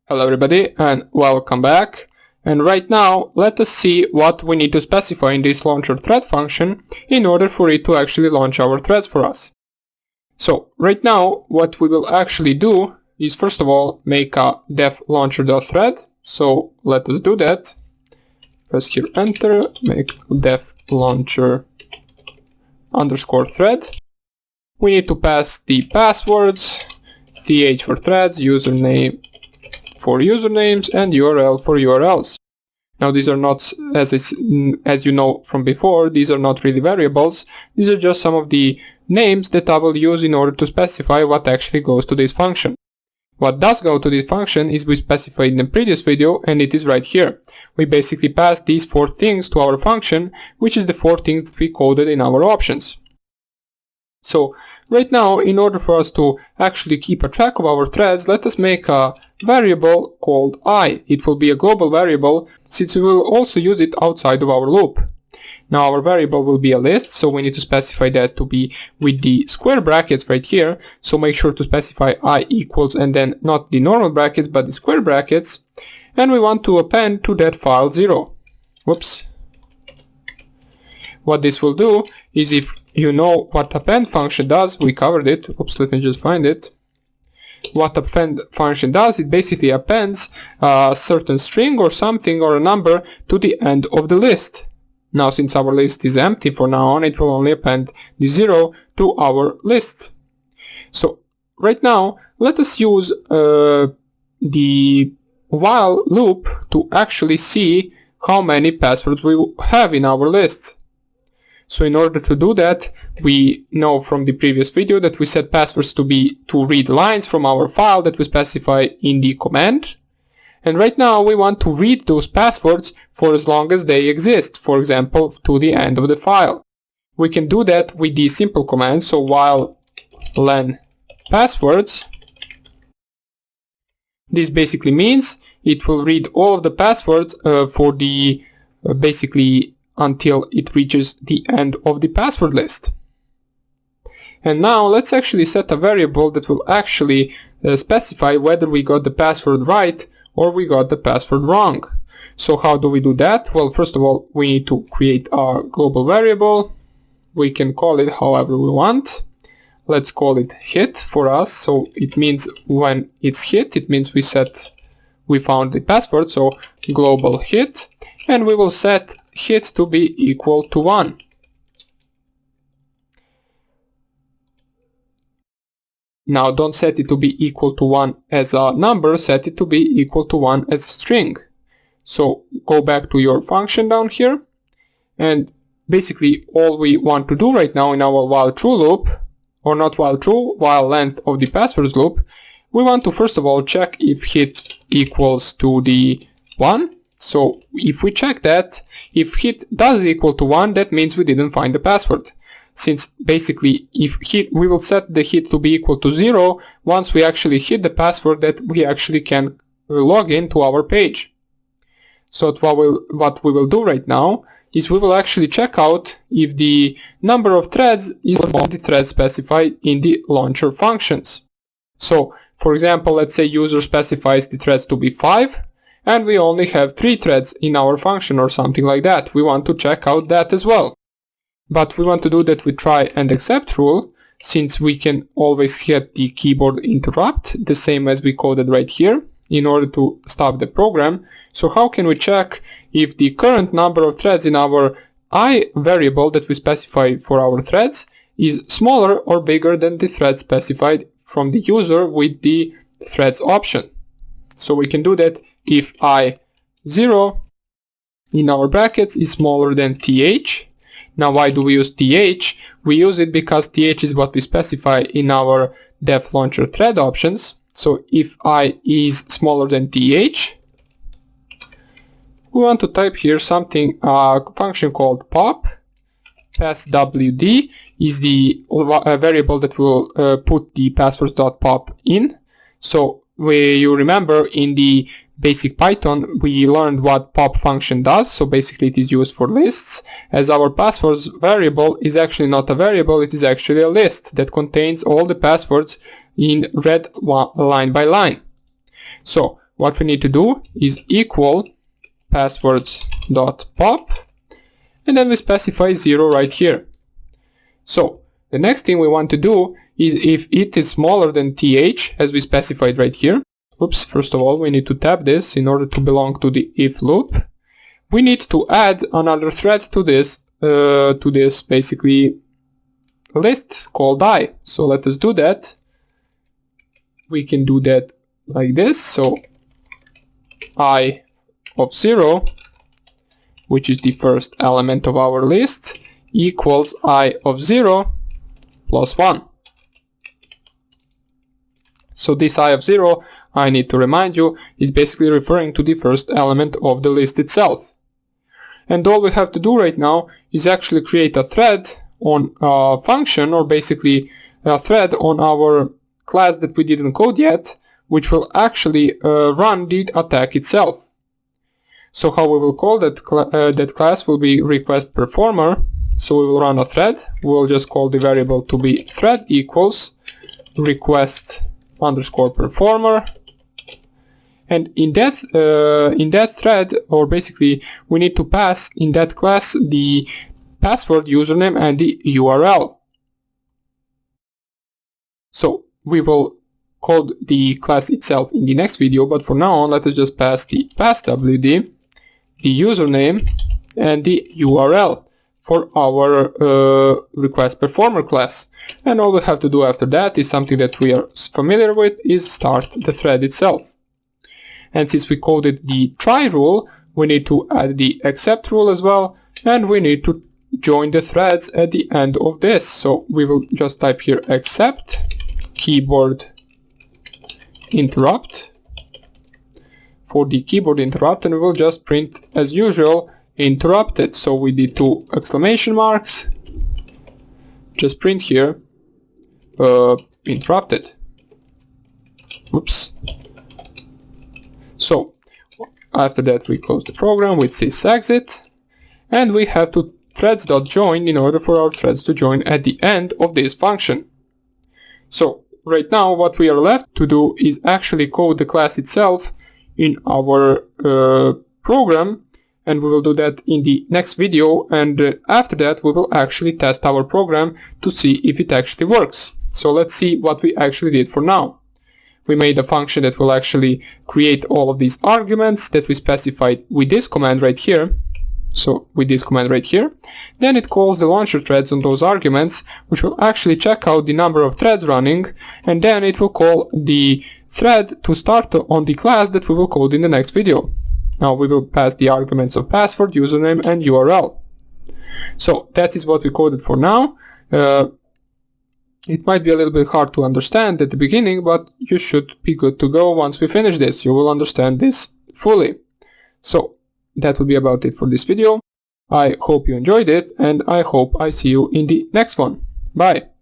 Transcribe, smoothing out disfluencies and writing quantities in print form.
Hello everybody and welcome back. And right now let us see what we need to specify in this launcher thread function in order for it to actually launch our threads for us. So right now what we will actually do is first of all make a def launcher.thread. So let us do that. Press here enter, make def launcher underscore thread. We need to pass the passwords, th for threads, username for usernames, and URL for URLs. Now these are not, as you know from before, these are not really variables. These are just some of the names that I will use in order to specify what actually goes to this function. What does go to this function is we specified in the previous video, and it is right here. We basically pass these 4 things to our function, which is the 4 things that we coded in our options. So right now, in order for us to actually keep a track of our threads, let us make a variable called I. It will be a global variable since we will also use it outside of our loop. Now our variable will be a list, so we need to specify that to be with the square brackets right here. So make sure to specify I equals and then not the normal brackets but the square brackets. And we want to append to that file 0. Whoops. What this will do is, if you know what append function does, we covered it. Oops, let me just find it. What append function does, it basically appends a certain string or something or a number to the end of the list. Now since our list is empty for now on, it will only append the 0 to our list. So right now let us use the while loop to actually see how many passwords we have in our list. So in order to do that, we know from the previous video that we set passwords to be to read lines from our file that we specify in the command. And right now we want to read those passwords for as long as they exist, for example to the end of the file. We can do that with the simple command, so while len passwords. This basically means it will read all of the passwords for the basically until it reaches the end of the password list. And now let's actually set a variable that will actually specify whether we got the password right or we got the password wrong. So how do we do that? Well, first of all, we need to create a global variable. We can call it however we want. Let's call it hit for us. So it means when it's hit, it means we found the password. So global hit, and we will set hit to be equal to 1. Now don't set it to be equal to 1 as a number, set it to be equal to 1 as a string. So go back to your function down here, and basically all we want to do right now in our while true loop, or not while true, while length of the passwords loop, we want to first of all check if hit equals to the 1. So if we check that, if hit does equal to 1, that means we didn't find the password. Since basically if hit, we will set the hit to be equal to 0 once we actually hit the password that we actually can log into our page. So what we will do right now is we will actually check out if the number of threads is among the threads specified in the launcher functions. So for example, let's say user specifies the threads to be 5. And we only have 3 threads in our function or something like that. We want to check out that as well. But we want to do that with try and except rule, since we can always hit the keyboard interrupt, the same as we coded right here, in order to stop the program. So how can we check if the current number of threads in our I variable that we specify for our threads is smaller or bigger than the thread specified from the user with the threads option? So we can do that if I0 in our brackets is smaller than th. Now why do we use th? We use it because th is what we specify in our def launcher thread options. So if I is smaller than th, we want to type here something, a function called pop. Pass wd is the variable that will put the passwords.pop in. So you remember in the basic Python we learned what pop function does. So basically it is used for lists, as our passwords variable is actually not a variable, it is actually a list that contains all the passwords in red line by line. So what we need to do is equal passwords.pop, and then we specify 0 right here. So the next thing we want to do is if it is smaller than th, as we specified right here. Oops, first of all we need to tab this in order to belong to the if loop. We need to add another thread to this basically list called I. So let us do that. We can do that like this. So I of 0, which is the first element of our list, equals I of 0 plus 1. So this I of 0, I need to remind you, is basically referring to the first element of the list itself. And all we have to do right now is actually create a thread on a function, or basically a thread on our class that we didn't code yet, which will actually run the attack itself. So how we will call that class will be request performer. So we will run a thread. We will just call the variable to be thread equals request underscore performer. And in that thread, or basically we need to pass in that class the password, username, and the URL. So we will code the class itself in the next video, but for now on, let us just pass the passwd, the username, and the URL for our request performer class. And all we have to do after that is something that we are familiar with, is start the thread itself. And since we coded the try rule, we need to add the except rule as well, and we need to join the threads at the end of this. So we will just type here except keyboard interrupt for the keyboard interrupt, and we will just print as usual interrupted. So we did 2 exclamation marks, just print here interrupted. Oops. So after that we close the program with sysexit, and we have to threads.join in order for our threads to join at the end of this function. So right now what we are left to do is actually code the class itself in our program, and we will do that in the next video, and after that we will actually test our program to see if it actually works. So let's see what we actually did for now. We made a function that will actually create all of these arguments that we specified with this command right here. So with this command right here, then it calls the launcher threads on those arguments, which will actually check out the number of threads running, and then it will call the thread to start on the class that we will code in the next video. Now we will pass the arguments of password, username, and URL. So that is what we coded for now. It might be a little bit hard to understand at the beginning, but you should be good to go once we finish this. You will understand this fully. So that will be about it for this video. I hope you enjoyed it, and I hope I see you in the next one. Bye!